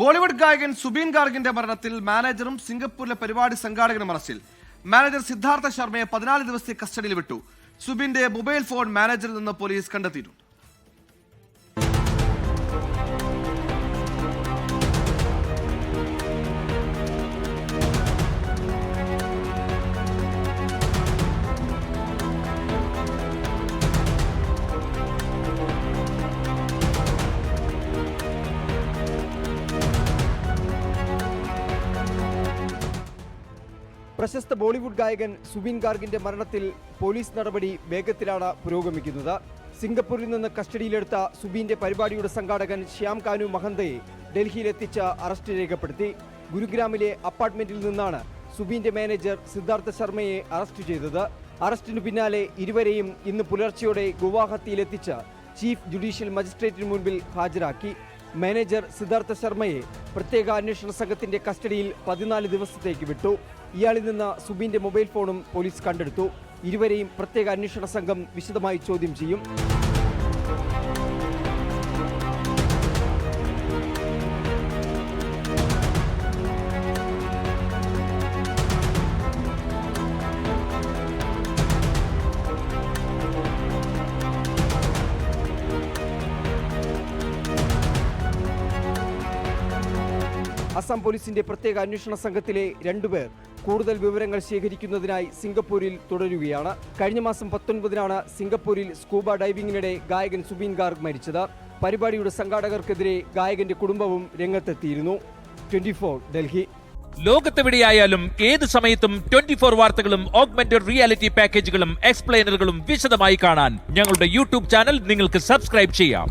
ബോളിവുഡ് ഗായകൻ സുബീൻ ഗാർഗിന്റെ മരണത്തിൽ മാനേജറും സിംഗപ്പൂരിലെ പരിപാടി സംഘാടകനും അറസ്റ്റിൽ. മാനേജർ സിദ്ധാർത്ഥ ശർമ്മയെ 14 ദിവസത്തെ കസ്റ്റഡിയിൽ വിട്ടു. സുബീന്റെ മൊബൈൽ ഫോൺ മാനേജറിൽ നിന്ന് പോലീസ് കണ്ടെത്തിയിട്ടുണ്ട്. പ്രശസ്ത ബോളിവുഡ് ഗായകൻ സുബീൻ ഗാർഗിന്റെ മരണത്തിൽ പോലീസ് നടപടി വേഗത്തിലാണ് പുരോഗമിക്കുന്നത്. സിംഗപ്പൂരിൽ നിന്ന് കസ്റ്റഡിയിലെടുത്ത സുബീന്റെ പരിപാടിയുടെ സംഘാടകൻ ശ്യാം കാനു മഹന്തയെ ഡൽഹിയിലെത്തിച്ച് അറസ്റ്റ് രേഖപ്പെടുത്തി. ഗുരുഗ്രാമിലെ അപ്പാർട്ട്മെന്റിൽ നിന്നാണ് സുബീന്റെ മാനേജർ സിദ്ധാർത്ഥ ശർമ്മയെ അറസ്റ്റ് ചെയ്തത്. അറസ്റ്റിനു പിന്നാലെ ഇരുവരെയും ഇന്ന് പുലർച്ചെയോടെ ഗുവാഹത്തിയിലെത്തിച്ച് ചീഫ് ജുഡീഷ്യൽ മജിസ്ട്രേറ്റിന് മുൻപിൽ ഹാജരാക്കി. മാനേജർ സിദ്ധാർത്ഥ ശർമ്മയെ പ്രത്യേക അന്വേഷണ സംഘത്തിന്റെ കസ്റ്റഡിയിൽ 14 ദിവസത്തേക്ക് വിട്ടു. ഇയാളിൽ നിന്ന് സുബീന്റെ മൊബൈൽ ഫോണും പോലീസ് കണ്ടെടുത്തു. ഇരുവരെയും പ്രത്യേക അന്വേഷണ സംഘം വിശദമായി ചോദ്യം ചെയ്യും. അസം പോലീസിന്റെ പ്രത്യേക അന്വേഷണ സംഘത്തിലെ 2 പേർ കൂടുതൽ വിവരങ്ങൾ ശേഖരിക്കുന്നതിനായി സിംഗപ്പൂരിൽ തുടരുകയാണ്. കഴിഞ്ഞ മാസം 19-നാണ് സിംഗപ്പൂരിൽ സ്കൂബ ഡൈവിംഗിനിടെ ഗായകൻ സുബീൻ ഗാർഗ് മരിച്ചത്. പരിപാടിയുടെ സംഘാടകർക്കെതിരെ ഗായകന്റെ കുടുംബവും രംഗത്തെത്തിയിരുന്നു. 24 ഡൽഹി. ലോകത്തെവിടെയായാലും ഏത് സമയത്തും 24 വാർത്തകളും ഓഗ്മെന്റഡ് റിയാലിറ്റി പാക്കേജുകളും എക്സ്പ്ലെയിനറുകളും വിശദമായി കാണാൻ ഞങ്ങളുടെ യൂട്യൂബ് ചാനൽ നിങ്ങൾക്ക് സബ്സ്ക്രൈബ് ചെയ്യാം.